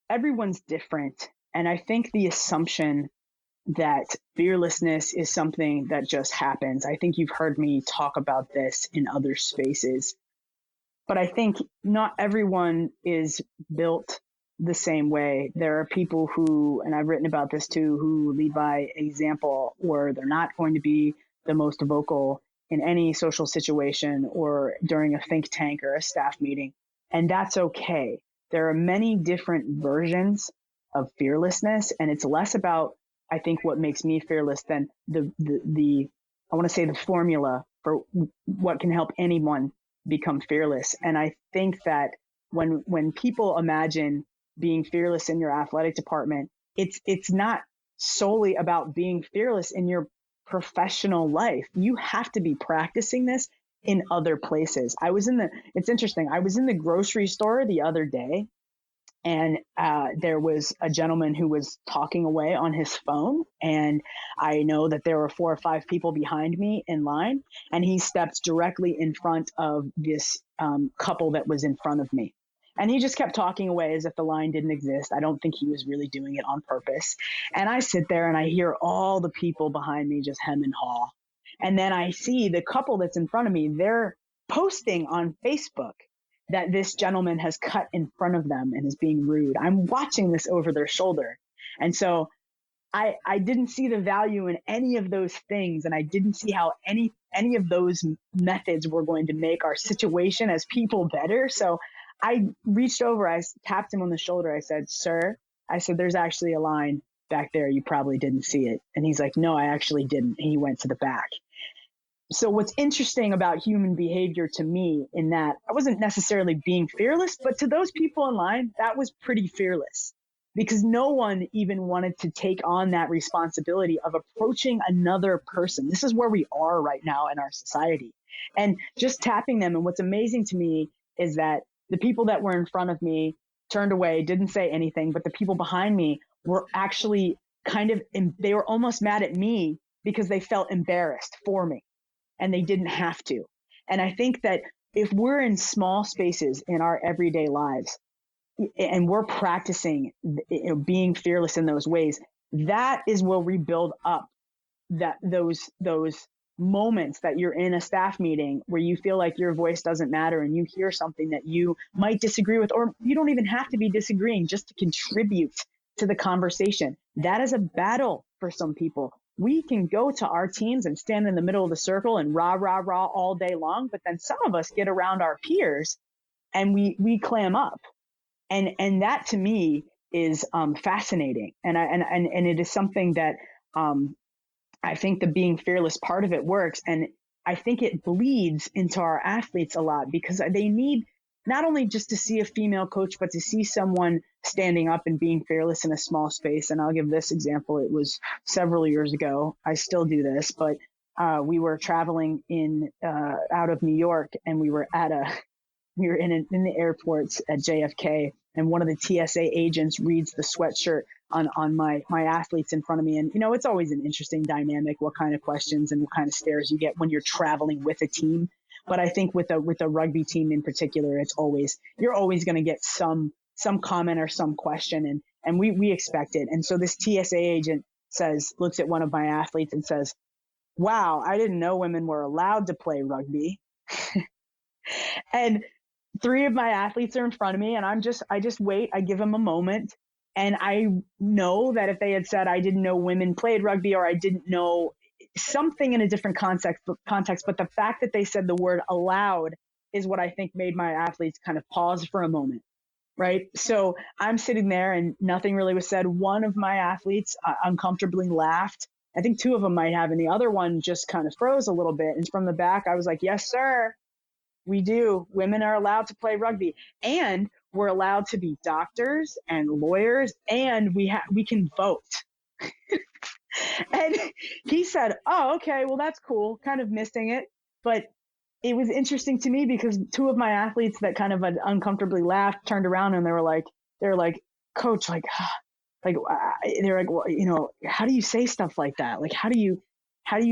everyone's different. And I think the assumption that fearlessness is something that just happens. I think you've heard me talk about this in other spaces, but I think not everyone is built the same way. There are people who, and I've written about this too, who lead by example, or they're not going to be the most vocal in any social situation or during a think tank or a staff meeting. And that's okay. There are many different versions of fearlessness, and it's less about, I think, what makes me fearless than the I want to say the formula for what can help anyone become fearless. And I think that when people imagine being fearless in your athletic department, it's not solely about being fearless in your professional life. You have to be practicing this in other places. It's interesting. I was in the grocery store the other day, And there was a gentleman who was talking away on his phone. And I know that there were 4 or 5 people behind me in line. And he stepped directly in front of this couple that was in front of me. And he just kept talking away as if the line didn't exist. I don't think he was really doing it on purpose. And I sit there and I hear all the people behind me just hem and haw. And then I see the couple that's in front of me, they're posting on Facebook that this gentleman has cut in front of them and is being rude. I'm watching this over their shoulder. And so I didn't see the value in any of those things. And I didn't see how any of those methods were going to make our situation as people better. So I reached over, I tapped him on the shoulder. I said, "Sir," I said, "there's actually a line back there. You probably didn't see it." And he's like, "No, I actually didn't." And he went to the back. So what's interesting about human behavior to me in that I wasn't necessarily being fearless, but to those people in line, that was pretty fearless because no one even wanted to take on that responsibility of approaching another person. This is where we are right now in our society. And just tapping them. And what's amazing to me is that the people that were in front of me turned away, didn't say anything, but the people behind me were actually they were almost mad at me because they felt embarrassed for me. And they didn't have to. And I think that if we're in small spaces in our everyday lives and we're practicing being fearless in those ways, that is where we build up those moments that you're in a staff meeting where you feel like your voice doesn't matter and you hear something that you might disagree with, or you don't even have to be disagreeing just to contribute to the conversation. That is a battle for some people. We can go to our teams and stand in the middle of the circle and rah, rah, rah all day long. But then some of us get around our peers and we clam up. And that to me is fascinating. And it is something that I think the being fearless part of it works. And I think it bleeds into our athletes a lot because they need not only just to see a female coach, but to see someone standing up and being fearless in a small space. And I'll give this example. It was several years ago. I still do this, but we were traveling out of New York, and we were in the airports at JFK, and one of the TSA agents reads the sweatshirt on my athletes in front of me. And, it's always an interesting dynamic, what kind of questions and what kind of stares you get when you're traveling with a team. But I think with a rugby team in particular, you're always going to get some comment or some question, and we expect it. And so this TSA agent looks at one of my athletes and says, "Wow, I didn't know women were allowed to play rugby." And 3 of my athletes are in front of me, and I just wait. I give them a moment, and I know that if they had said I didn't know women played rugby, or I didn't know something in a different context, but the fact that they said the word allowed is what I think made my athletes kind of pause for a moment, right? So I'm sitting there and nothing really was said. One of my athletes uncomfortably laughed. I think 2 of them might have, and the other one just kind of froze a little bit. And from the back, I was like, "Yes, sir, we do. Women are allowed to play rugby, and we're allowed to be doctors and lawyers, and we can vote." And he said, "Oh, okay, well, that's cool," kind of missing it. But it was interesting to me because 2 of my athletes that kind of uncomfortably laughed turned around and they were like, "Coach, they're like, well, how do you say stuff like that? Like, how do you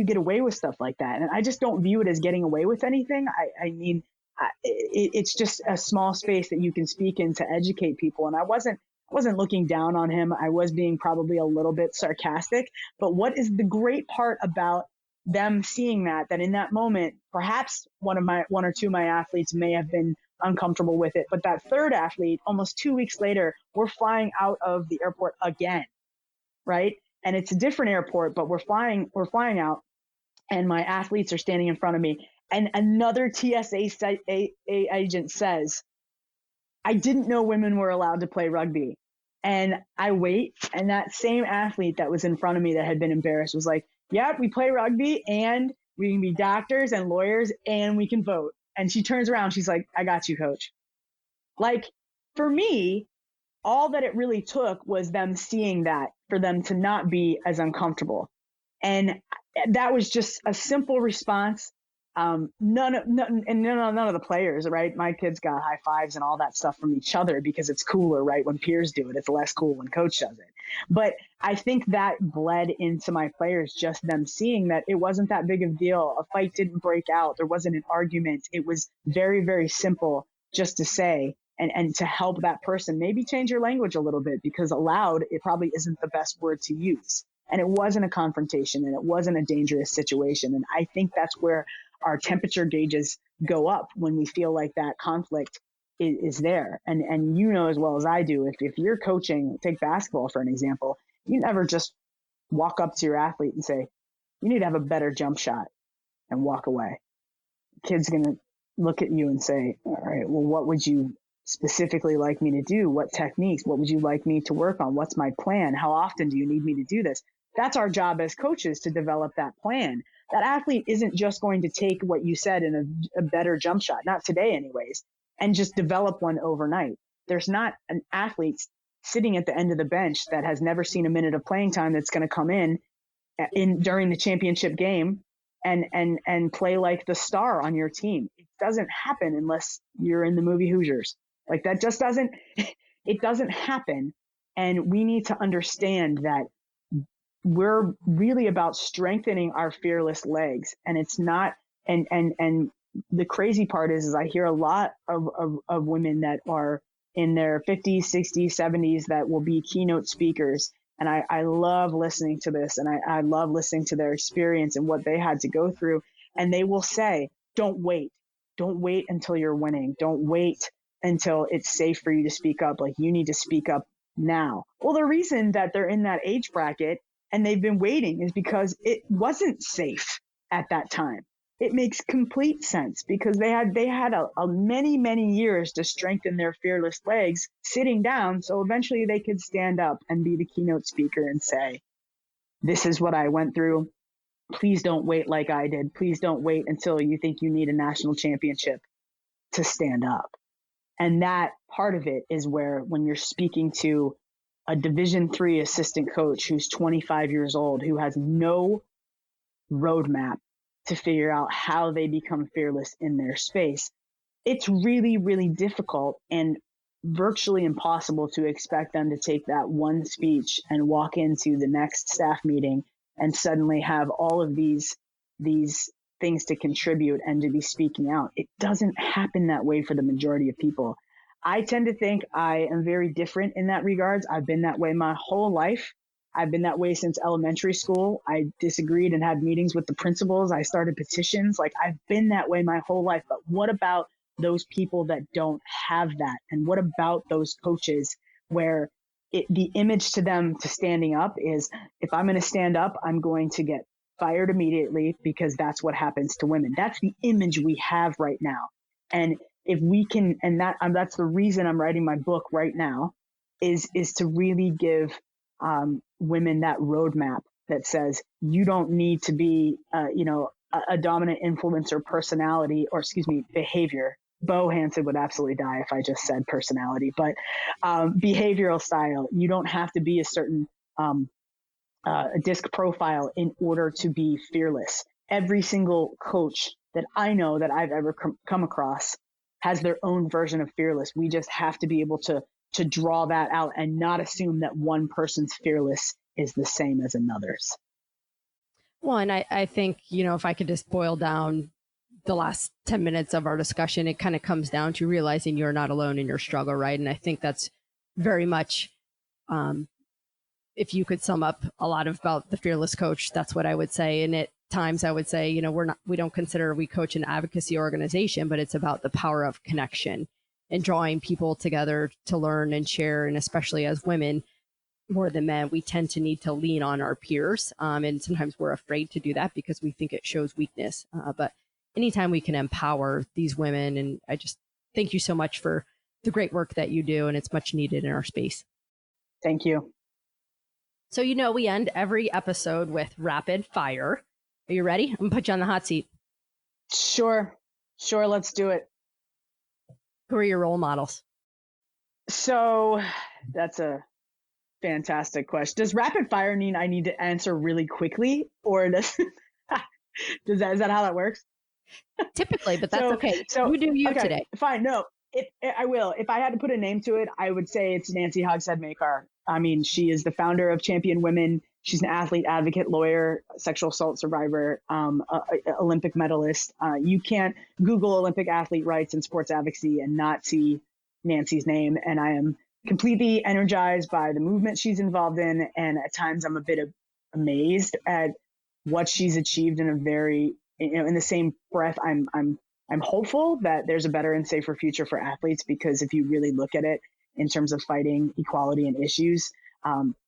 get away with stuff like that?" And I just don't view it as getting away with anything. I mean, it's just a small space that you can speak in to educate people. And I wasn't looking down on him. I was being probably a little bit sarcastic. But what is the great part about them seeing that in that moment, perhaps one or two of my athletes may have been uncomfortable with it, but that 3rd athlete, almost 2 weeks later, we're flying out of the airport again, right? And it's a different airport, but we're flying out, and my athletes are standing in front of me, and another TSA agent says, "I didn't know women were allowed to play rugby." And I wait, and that same athlete that was in front of me that had been embarrassed was like, "Yep, we play rugby, and we can be doctors and lawyers, and we can vote." And she turns around, she's like, "I got you, coach." Like, for me, all that it really took was them seeing that for them to not be as uncomfortable. And that was just a simple response. none of the players, right? My kids got high fives and all that stuff from each other because it's cooler, right? When peers do it, it's less cool when coach does it. But I think that bled into my players, just them seeing that it wasn't that big of a deal. A fight didn't break out. There wasn't an argument. It was very, very simple just to say, and to help that person maybe change your language a little bit, because aloud, it probably isn't the best word to use. And it wasn't a confrontation and it wasn't a dangerous situation. And I think that's where our temperature gauges go up when we feel like that conflict is there. And you know as well as I do, if you're coaching, take basketball for an example, you never just walk up to your athlete and say, you need to have a better jump shot and walk away. The kid's going to look at you and say, all right, well, what would you specifically like me to do? What techniques? What would you like me to work on? What's my plan? How often do you need me to do this? That's our job as coaches, to develop that plan. That athlete isn't just going to take what you said in a better jump shot, not today anyways, and just develop one overnight. There's not an athlete sitting at the end of the bench that has never seen a minute of playing time that's going to come in during the championship game and play like the star on your team. It doesn't happen unless you're in the movie Hoosiers. Like that just doesn't happen. And we need to understand that we're really about strengthening our fearless legs. And it's not, and the crazy part is I hear a lot of women that are in their 50s, 60s, 70s that will be keynote speakers. And I love listening to this, and I love listening to their experience and what they had to go through. And they will say, don't wait until you're winning. Don't wait until it's safe for you to speak up. Like, you need to speak up now. Well, the reason that they're in that age bracket and they've been waiting is because it wasn't safe at that time. It makes complete sense because they had a many years to strengthen their fearless legs sitting down. So eventually they could stand up and be the keynote speaker and say, this is what I went through. Please don't wait like I did. Please don't wait until you think you need a national championship to stand up. And that part of it is where, when you're speaking to a Division III assistant coach who's 25 years old, who has no roadmap to figure out how they become fearless in their space, it's really, really difficult and virtually impossible to expect them to take that one speech and walk into the next staff meeting and suddenly have all of these things to contribute and to be speaking out. It doesn't happen that way for the majority of people. I tend to think I am very different in that regards. I've been that way my whole life. I've been that way since elementary school. I disagreed and had meetings with the principals. I started petitions. Like, I've been that way my whole life. But what about those people that don't have that? And what about those coaches where the image to them to standing up is, if I'm going to stand up, I'm going to get fired immediately, because that's what happens to women. That's the image we have right now. And if we can, and that's the reason I'm writing my book right now, is to really give women that roadmap that says, you don't need to be, a dominant influencer personality, or behavior. Bo Hansen would absolutely die if I just said personality, but behavioral style. You don't have to be a certain disc profile in order to be fearless. Every single coach that I know that I've ever come across has their own version of fearless. We just have to be able to draw that out and not assume that one person's fearless is the same as another's. Well, and I think, if I could just boil down the last 10 minutes of our discussion, it kind of comes down to realizing you're not alone in your struggle, right? And I think that's very much, if you could sum up a lot about the fearless coach, that's what I would say. And at times I would say, we don't consider WeCOACH an advocacy organization, but it's about the power of connection and drawing people together to learn and share. And especially as women, more than men, we tend to need to lean on our peers. And sometimes we're afraid to do that because we think it shows weakness. But anytime we can empower these women, and I just thank you so much for the great work that you do, and it's much needed in our space. Thank you. So, we end every episode with rapid fire. Are you ready? I'm going to put you on the hot seat. Sure. Let's do it. Who are your role models? So that's a fantastic question. Does rapid fire mean I need to answer really quickly, or is that how that works? Typically, but that's okay. So You do you okay, today. fine. No, I will. If I had to put a name to it, I would say it's Nancy Hogshead-Makar. I mean, she is the founder of Champion Women. She's an athlete, advocate, lawyer, sexual assault survivor, Olympic medalist. You can't Google Olympic athlete rights and sports advocacy and not see Nancy's name. And I am completely energized by the movement she's involved in. And at times I'm a bit amazed at what she's achieved in a very, in the same breath, I'm hopeful that there's a better and safer future for athletes, because if you really look at it in terms of fighting equality and issues,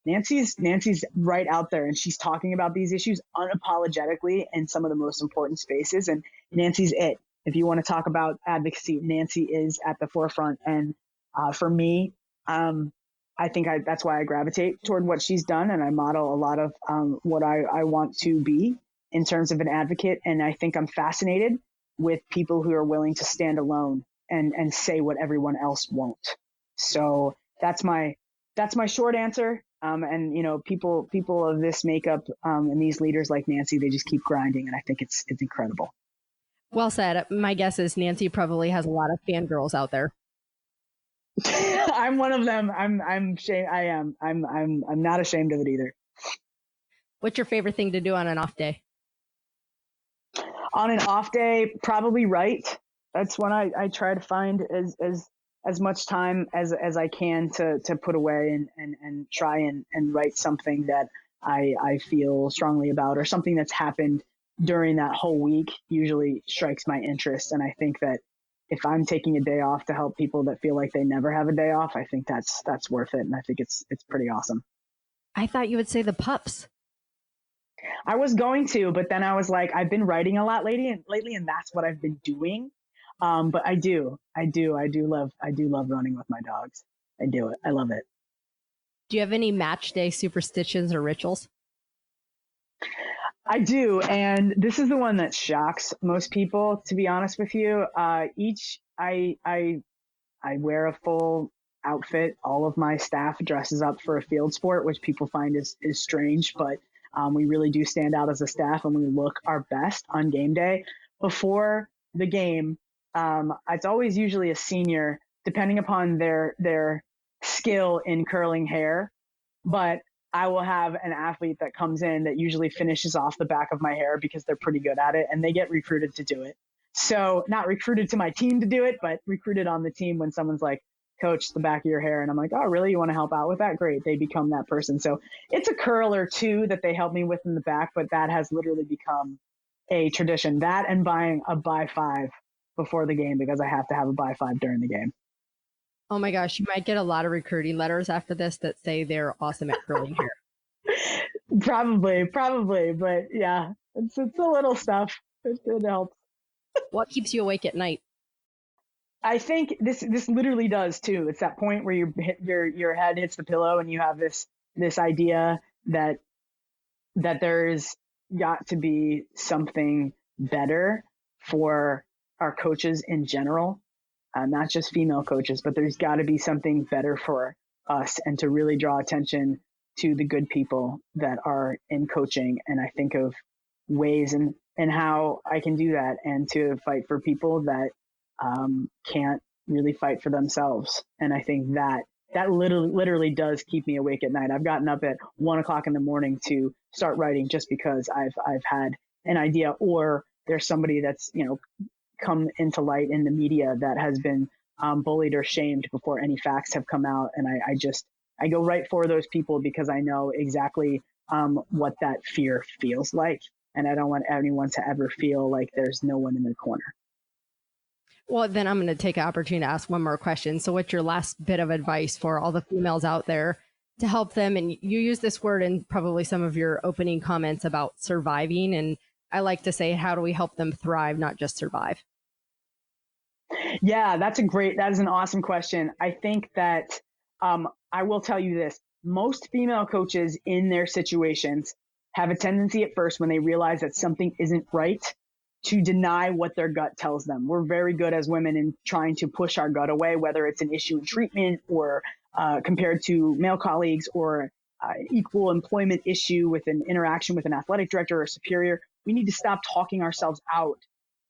Nancy's right out there, and she's talking about these issues unapologetically in some of the most important spaces. And Nancy's it. If you want to talk about advocacy, Nancy is at the forefront. And for me, I think that's why I gravitate toward what she's done, and I model a lot of what I want to be in terms of an advocate. And I think I'm fascinated with people who are willing to stand alone and say what everyone else won't. So that's my short answer. And you know, people of this makeup and these leaders like Nancy, they just keep grinding, and I think it's incredible. Well said. My guess is Nancy probably has a lot of fangirls out there. I'm one of them. I'm not ashamed of it either. What's your favorite thing to do on an off day? On an off day, probably write. That's when I try to find as much time as I can to put away and try and write something that I feel strongly about, or something that's happened during that whole week usually strikes my interest. And I think that if I'm taking a day off to help people that feel like they never have a day off, I think that's worth it. And I think it's pretty awesome. I thought you would say the pups. I was going to, but then I was like, I've been writing a lot lately, and that's what I've been doing. But I do love running with my dogs. I do it. I love it. Do you have any match day superstitions or rituals? I do. And this is the one that shocks most people, to be honest with you. I wear a full outfit. All of my staff dresses up for a field sport, which people find is strange, but we really do stand out as a staff, and we look our best on game day. Before the game, it's always usually a senior, depending upon their skill in curling hair. But I will have an athlete that comes in that usually finishes off the back of my hair because they're pretty good at it, and they get recruited to do it. So not recruited to my team to do it, but recruited on the team when someone's like, coach, the back of your hair. And I'm like, oh, really? You want to help out with that? Great. They become that person. So it's a curl or two that they help me with in the back, but that has literally become a tradition. That and buying a buy five before the game, because I have to have a buy five during the game. Oh my gosh, you might get a lot of recruiting letters after this that say they're awesome at curling hair. Probably, but yeah, it's a little stuff. It helps. What keeps you awake at night? I think this literally does too. It's that point where your head hits the pillow and you have this idea that there's got to be something better for our coaches in general. Not just female coaches, but there's got to be something better for us, and to really draw attention to the good people that are in coaching. And I think of ways and how I can do that, and to fight for people that can't really fight for themselves. And I think that literally does keep me awake at night. I've gotten up at 1 o'clock in the morning to start writing just because I've had an idea, or there's somebody that's, come into light in the media that has been bullied or shamed before any facts have come out. And I go right for those people, because I know exactly what that fear feels like. And I don't want anyone to ever feel like there's no one in their corner. Well, then I'm going to take an opportunity to ask one more question. So what's your last bit of advice for all the females out there to help them? And you use this word in probably some of your opening comments about surviving. And I like to say, how do we help them thrive, not just survive? Yeah, that is an awesome question. I think that I will tell you this. Most female coaches in their situations have a tendency at first, when they realize that something isn't right, to deny what their gut tells them. We're very good as women in trying to push our gut away, whether it's an issue in treatment or compared to male colleagues, or equal employment issue with an interaction with an athletic director or superior. We need to stop talking ourselves out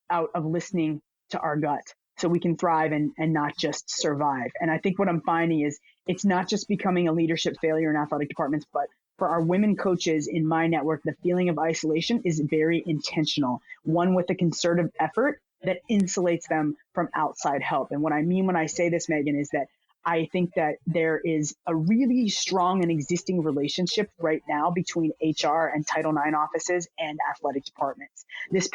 out of listening to our gut so we can thrive and not just survive. And I think what I'm finding is it's not just becoming a leadership failure in athletic departments, but for our women coaches in my network, the feeling of isolation is very intentional, one with a concerted effort that insulates them from outside help. And what I mean when I say this, Megan, is that I think that there is a really strong and existing relationship right now between HR and Title IX offices and athletic departments. These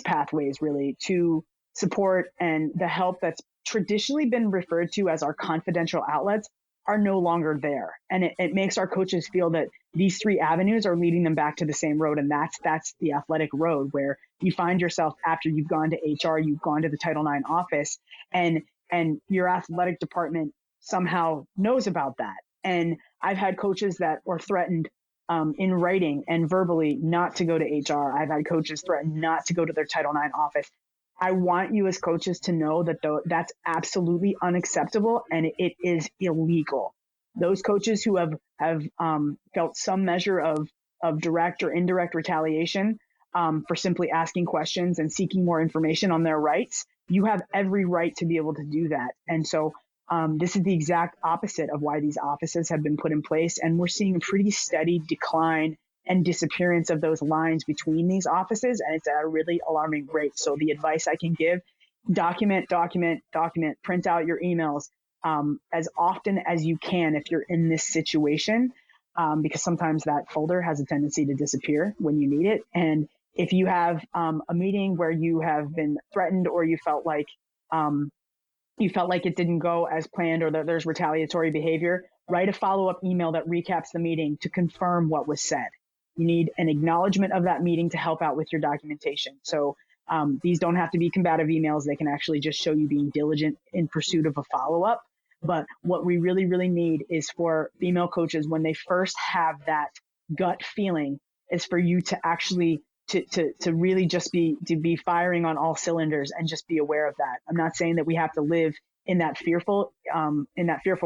pathways really to support and the help that's traditionally been referred to as our confidential outlets are no longer there. And it makes our coaches feel that these three avenues are leading them back to the same road. And that's the athletic road, where you find yourself after you've gone to HR, you've gone to the Title IX office, and your athletic department somehow knows about that. And I've had coaches that were threatened in writing and verbally not to go to HR. I've had coaches threatened not to go to their Title IX office. I want you as coaches to know that that's absolutely unacceptable and it is illegal. Those coaches who have felt some measure of direct or indirect retaliation for simply asking questions and seeking more information on their rights, you have every right to be able to do that. And so this is the exact opposite of why these offices have been put in place. And we're seeing a pretty steady decline and disappearance of those lines between these offices. And it's at a really alarming rate. So the advice I can give, document, print out your emails as often as you can if you're in this situation, because sometimes that folder has a tendency to disappear when you need it. And if you have a meeting where you have been threatened or you felt like it didn't go as planned or that there's retaliatory behavior, write a follow-up email that recaps the meeting to confirm what was said. You need an acknowledgement of that meeting to help out with your documentation. So these don't have to be combative emails. They can actually just show you being diligent in pursuit of a follow-up. But what we really, really need is for female coaches, when they first have that gut feeling, is for you to actually to really just be firing on all cylinders and just be aware of that. I'm not saying that we have to live in that fearful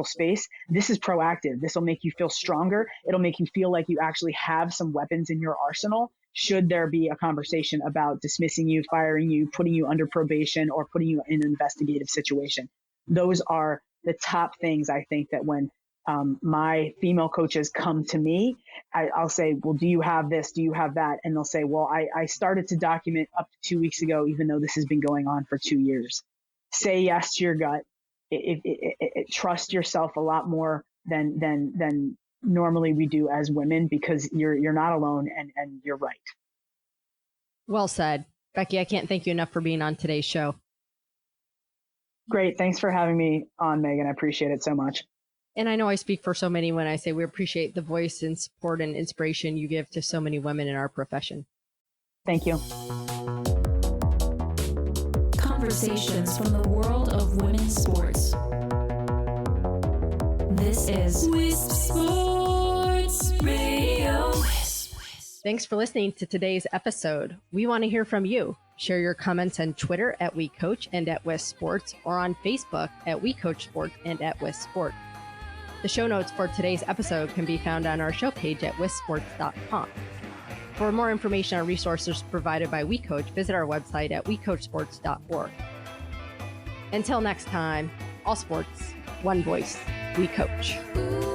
space. This is proactive. This will make you feel stronger. It'll make you feel like you actually have some weapons in your arsenal should there be a conversation about dismissing you, firing you, putting you under probation, or putting you in an investigative situation. Those are the top things I think that when my female coaches come to me, I'll say, well, do you have this? Do you have that? And they'll say, well, I started to document up to 2 weeks ago, even though this has been going on for 2 years. Say yes to your gut. Trust yourself a lot more than normally we do as women, because you're not alone and you're right. Well said. Becky, I can't thank you enough for being on today's show. Great. Thanks for having me on, Megan. I appreciate it so much. And I know I speak for so many when I say we appreciate the voice and support and inspiration you give to so many women in our profession. Thank you. Conversations from the world of women's sports. This is Wisp Sports Radio. Thanks for listening to today's episode. We want to hear from you. Share your comments on Twitter at WeCOACH and at Wisp Sports, or on Facebook at WeCOACH Sports and at Wisp Sport. The show notes for today's episode can be found on our show page at wispsports.com. For more information on resources provided by WeCOACH, visit our website at wecoachsports.org. Until next time, all sports, one voice, WeCOACH.